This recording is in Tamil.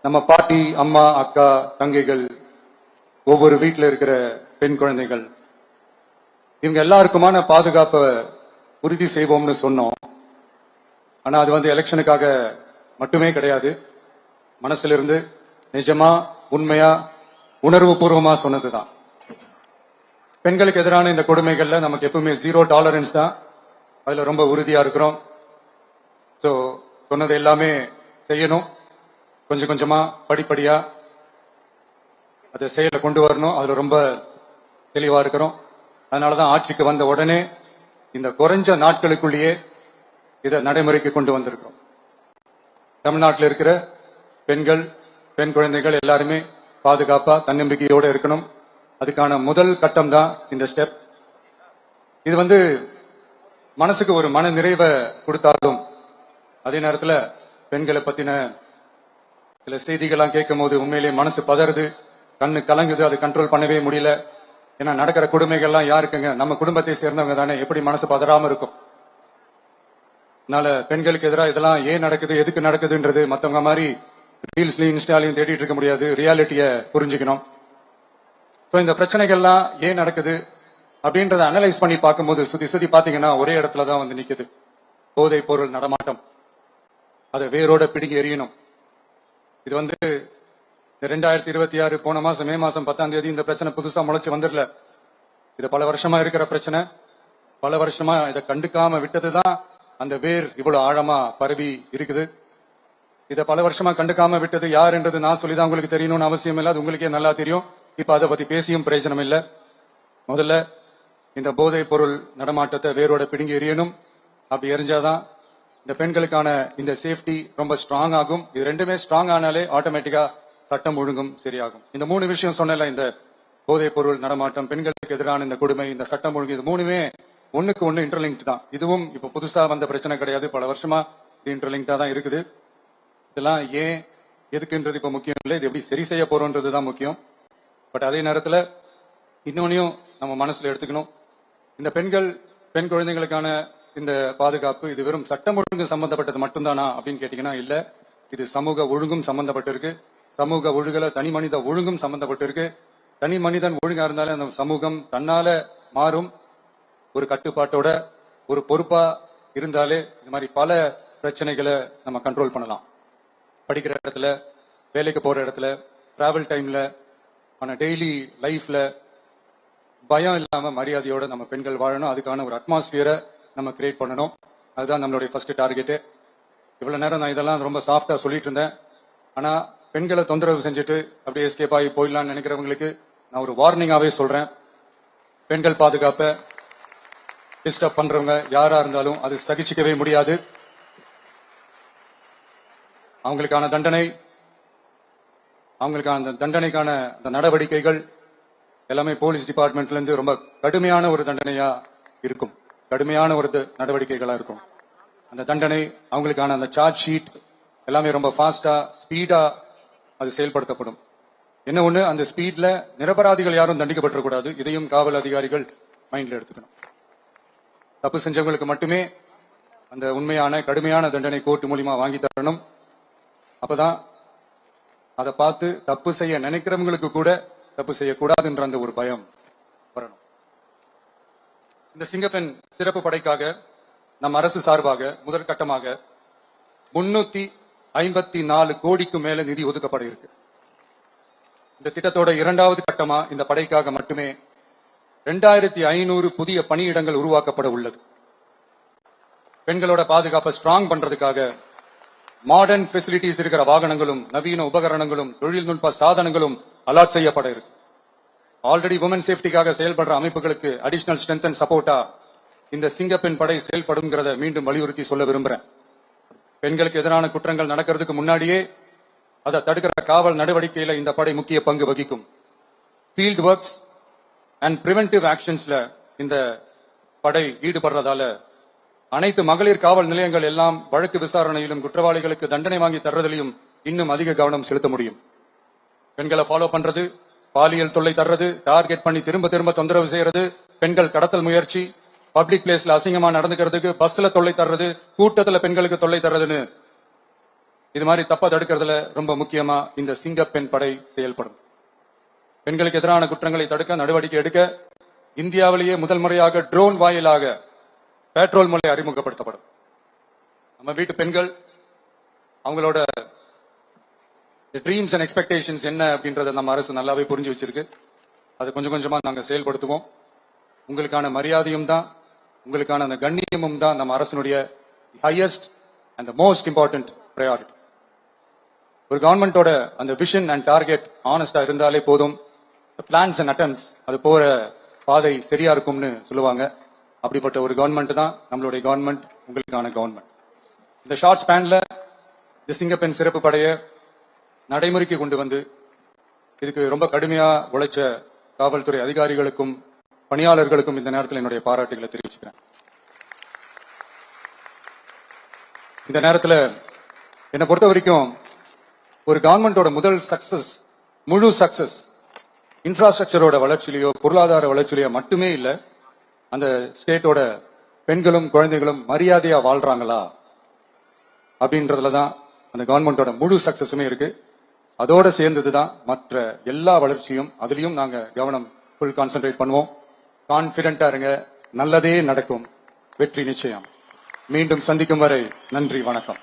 நம்ம பாட்டி, அம்மா, அக்கா, தங்கைகள், ஒவ்வொரு வீட்டில் இருக்கிற பெண் குழந்தைகள், இவங்க எல்லாருக்குமான பாதுகாப்பை உறுதி செய்வோம்னு சொன்னோம். ஆனா அது எலெக்ஷனுக்காக மட்டுமே கிடையாது. மனசுல இருந்து நிஜமா, உண்மையா, உணர்வு பூர்வமா சொன்னதுதான். பெண்களுக்கு எதிரான இந்த கொடுமைகள்ல நமக்கு எப்பவுமே 0 டாலரன்ஸ் தான். அதுல ரொம்ப உறுதியா இருக்கிறோம். சோ சொன்னது எல்லாமே செய்யணும். கொஞ்சம் கொஞ்சமா, படிப்படியா அதை செயல கொண்டு வரணும். அதுல ரொம்ப தெளிவா இருக்கிறோம். அதனாலதான் ஆட்சிக்கு வந்த உடனே இந்த குறைஞ்ச நாட்களுக்குள்ளேயே இதை நடைமுறைக்கு கொண்டு வந்திருக்கிறோம். தமிழ்நாட்டில் இருக்கிற பெண்கள், பெண் குழந்தைகள் எல்லாருமே பாதுகாப்பா, தன்னம்பிக்கையோட இருக்கணும். அதுக்கான முதல் கட்டம் தான் இந்த ஸ்டெப். இது மனசுக்கு ஒரு மன நிறைவை கொடுத்தாலும், அதே நேரத்தில் பெண்களை பத்தின சில செய்திகள்லாம் கேட்கும் போது உண்மையிலேயே மனசு பதறுது, கண்ணு கலங்குது. அதை கண்ட்ரோல் பண்ணவே முடியல. ஏன்னா நடக்கிற கொடுமைகள்லாம் யாருக்குங்க? நம்ம குடும்பத்தை சேர்ந்தவங்க தானே. எப்படி மனசு பதறாம இருக்கும்? அதனால பெண்களுக்கு எதிராக இதெல்லாம் ஏன் நடக்குது, எதுக்கு நடக்குதுன்றது மத்தவங்க மாதிரி ரீல்ஸ்லயும் இன்ஸ்டாலையும் தேடிட்டு இருக்க முடியாது. ரியாலிட்டியை புரிஞ்சுக்கணும். இந்த பிரச்சனைகள்லாம் ஏன் நடக்குது அப்படின்றத அனலைஸ் பண்ணி பார்க்கும்போது சுத்தி பாத்தீங்கன்னா ஒரே இடத்துல தான் நிக்குது. போதைப் பொருள் நடமாட்டம். அதை வேரோட பிடுங்கி எறியணும். இது 2026 போன மாசம் மே மாசம் 10ஆம் தேதி இந்த பிரச்சனை புதுசா முளைச்சு வந்துடல. இது பல வருஷமா இருக்கிற பிரச்சனை. பல வருஷமா இதை கண்டுக்காம விட்டதுதான் அந்த வேர் இவ்வளவு ஆழமா பரவி இருக்குது. இதை பல வருஷமா கண்டுக்காம விட்டது யாருன்றது நான் சொல்லிதான் உங்களுக்கு தெரியணும்னு அவசியம் இல்லை. அது உங்களுக்கே நல்லா தெரியும். இப்ப அதை பத்தி பேசியும் பிரயோஜனம் இல்லை. முதல்ல இந்த போதைப் பொருள் நடமாட்டத்தை வேரோட பிடுங்கி எறியணும். அப்படி எரிஞ்சாதான் இந்த பெண்களுக்கான இந்த சேஃப்டி ரொம்ப ஸ்ட்ராங் ஆகும். இது ரெண்டுமே ஸ்ட்ராங் ஆனாலே ஆட்டோமேட்டிக்கா சட்டம் ஒழுங்கும் சரியாகும். இந்த 3 விஷயம் சொன்னல, இந்த போதைப் பொருள் நடமாட்டம், பெண்களுக்கு எதிரான இந்த கொடுமை, இந்த சட்டம் ஒழுங்கு, இது 3மே ஒண்ணுக்கு ஒண்ணு இன்டர்லிங்க் தான். இதுவும் இப்ப புதுசா வந்த பிரச்சனை கிடையாது. பல வருஷமா இது இன்டர்லிங்கா தான் இருக்குது. இதெல்லாம் ஏன் எதுக்குன்றது இப்ப முக்கியம் இல்லை. இது எப்படி சரி செய்ய போறோம்ன்றதுதான் முக்கியம். பட் அதே நேரத்துல இன்னொன்னையும் நம்ம மனசுல எடுத்துக்கணும். இந்த பெண் குழந்தைகளுக்கான இந்த பாதுகாப்பு இது வெறும் சட்டம் ஒழுங்கு சம்பந்தப்பட்டது மட்டும்தானா அப்படின்னு கேட்டீங்கன்னா இல்ல. இது சமூக ஒழுங்கும் சம்பந்தப்பட்டிருக்கு. சமூக ஒழுங்கல தனி மனித ஒழுங்கும் சம்பந்தப்பட்டிருக்கு. தனி மனிதன் ஒழுங்கா இருந்தாலே அந்த சமூகம் தன்னால மாறும். ஒரு கட்டுப்பாட்டோட, ஒரு பொறுப்பா இருந்தாலே இந்த மாதிரி பல பிரச்சனைகளை நம்ம கண்ட்ரோல் பண்ணலாம். படிக்கிற இடத்துல, வேலைக்கு போற இடத்துல, டிராவல் டைம்ல, ஆனா டெய்லி லைஃப்ல பயம் இல்லாம மரியாதையோட நம்ம பெண்கள் வாழணும். அதுக்கான ஒரு அட்மாஸ்பியரை நம்ம கிரியேட் பண்ணணும். அதுதான் நம்மளுடைய ஃபர்ஸ்ட் டார்கெட். இவ்வளவு நேரம் நான் இதெல்லாம் ரொம்ப சாஃப்டா சொல்லிட்டு இருந்தேன். ஆனா பெண்களை தொந்தரவு செஞ்சுட்டு அப்படியே எஸ்கேப் ஆகி போயிடலாம்னு நினைக்கிறவங்களுக்கு நான் ஒரு வார்னிங்காவே சொல்றேன். பெண்கள் பாதுகாப்பை டிஸ்டர்ப் பண்றவங்க யாரா இருந்தாலும் அது சகிச்சுக்கவே முடியாது. அவங்களுக்கான தண்டனைக்கான அந்த நடவடிக்கைகள் எல்லாமே போலீஸ் டிபார்ட்மெண்ட்ல இருந்து ரொம்ப கடுமையான ஒரு தண்டனையா இருக்கும். கடுமையான ஒரு நடவடிக்கைகளா இருக்கும். அந்த தண்டனை, அவங்களுக்கான அந்த சார்ஜ் ஷீட் எல்லாமே ரொம்ப ஃபாஸ்டா, ஸ்பீடா அது செயல்படுத்தப்படும். என்ன ஒண்ணு, அந்த ஸ்பீட்ல நிரபராதிகள் யாரும் தண்டிக்கப்பட்டிருக்கூடாது. இதையும் காவல் அதிகாரிகள் மைண்ட்ல எடுத்துக்கணும். தப்பு செஞ்சவங்களுக்கு மட்டுமே அந்த உண்மையான கடுமையான தண்டனை கோர்ட் மூலியமா வாங்கி தரணும். அப்பதான் அதை பார்த்து தப்பு செய்ய நினைக்கிறவங்களுக்கு கூட தப்பு செய்யக்கூடாதுன்ற அந்த ஒரு பயம் வரணும். இந்த சிங்கப்பெண் சிறப்பு படைக்காக நம் அரசு சார்பாக முதற்கட்டமாக 354 கோடிக்கு மேல நிதி ஒதுக்கப்பட இருக்கு. இந்த திட்டத்தோட 2வது கட்டமா இந்த படைக்காக மட்டுமே 2500 புதிய பணியிடங்கள் உருவாக்கப்பட உள்ளது. பெண்களோட பாதுகாப்பை ஸ்ட்ராங் பண்றதுக்காக மாடர்ன் ஃபெசிலிட்டிஸ் இருக்கிற வாகனங்களும், நவீன உபகரணங்களும், தொழில்நுட்ப சாதனங்களும் அலாட் செய்யப்பட இருக்கு. ஆல்ரெடி உமன் சேஃப்டிக்காக செயல்படுற அமைப்புகளுக்கு அடிஷனல் ஸ்ட்ரென்த் அண்ட் சப்போர்ட்டா இந்த சிங்கப்பெண் படை செயல்படுங்கிறத மீண்டும் வலியுறுத்தி சொல்ல விரும்புறேன். பெண்களுக்கு எதிரான குற்றங்கள் நடக்கிறதுக்கு முன்னாடியே அதை தடுக்கிற காவல் நடவடிக்கையில இந்த படை முக்கிய பங்கு வகிக்கும். ஃபீல்ட் ஒர்க்ஸ் அண்ட் பிரிவென்டிவ் ஆக்ஷன்ஸ்ல இந்த படை ஈடுபடுறதால அனைத்து மகளிர் காவல் நிலையங்கள் எல்லாம் வழக்கு விசாரணையிலும் குற்றவாளிகளுக்கு தண்டனை வாங்கி தர்றதிலையும் இன்னும் அதிக கவனம் செலுத்த முடியும். பெண்களை ஃபாலோ பண்றது, பாலியல் தொல்லை தர்றது, டார்கெட் பண்ணி திரும்ப தொந்தரவு செய்யறது, பெண்கள் கடத்தல் முயற்சி, பப்ளிக் பிளேஸ்ல அசிங்கமா நடந்துக்கிறதுக்கு பஸ்ல தொல்லை தர்றது, கூட்டத்துல பெண்களுக்கு தொல்லை தர்றதுன்னு இது மாதிரி தப்பா தடுக்கிறதுல ரொம்ப முக்கியமா இந்த சிங்கப்பெண் படை செயல்படும். பெண்களுக்கு எதிரான குற்றங்களை தடுக்க நடவடிக்கை எடுக்க இந்தியாவிலேயே முதல் முறையாக ட்ரோன் வாயிலாக பெட்ரோல் முறை அறிமுகப்படுத்தப்படும். நம்ம வீட்டு பெண்கள் அவங்களோட ட்ரீம்ஸ் அண்ட் எக்ஸ்பெக்டேஷன்ஸ் என்ன அப்படின்றத நம்ம அரசு நல்லாவே புரிஞ்சு வச்சிருக்கு. அதை கொஞ்சம் கொஞ்சமா நாங்க செயல்படுத்துவோம். உங்களுக்கான மரியாதையும் தான், உங்களுக்கான அந்த கண்ணியமும் தான் நம்ம அரசினுடைய highest and the most important priority. ஒரு கவர்மெண்டோட அந்த விஷன் அண்ட் டார்கெட் ஆனஸ்டா இருந்தாலே போதும். பிளான்ஸ் அண்ட் அட்டெம்ப்ட்ஸ் அது போற பாதை சரியா இருக்கும்னு சொல்லுவாங்க. அப்படிப்பட்ட ஒரு கவர்மெண்ட் தான் நம்மளுடைய கவர்மெண்ட், உங்களுக்கான கவர்மெண்ட். இந்த ஷார்ட் ஸ்பேன்ல இந்த சிங்கப்பெண் சிறப்பு படைய நடைமுறைக்கு கொண்டு வந்து இதுக்கு ரொம்ப கடுமையா உழைச்ச காவல்துறை அதிகாரிகளுக்கும் பணியாளர்களுக்கும் இந்த நேரத்தில் என்னுடைய பாராட்டுகளை தெரிவிச்சுக்கிறேன். இந்த நேரத்தில் என்னை பொறுத்த வரைக்கும் ஒரு கவர்மெண்டோட முதல் சக்சஸ், முழு சக்சஸ் இன்ஃப்ராஸ்ட்ரக்சரோட வளர்ச்சியிலையோ பொருளாதார வளர்ச்சியிலையோ மட்டுமே இல்லை, அந்த ஸ்டேட்டோட பெண்களும் குழந்தைகளும் மரியாதையா வாழ்றாங்களா அப்படின்றதுல தான் அந்த கவர்மெண்டோட முழு சக்சஸுமே இருக்கு. அதோட சேர்ந்ததுதான் மற்ற எல்லா வளர்ச்சியும். அதுலயும் நாங்க கவனம் ஃபுல் கான்சென்ட்ரேட் பண்ணுவோம். கான்பிடென்டா இருங்க, நல்லதே நடக்கும், வெற்றி நிச்சயம். மீண்டும் சந்திக்கும் வரை நன்றி, வணக்கம்.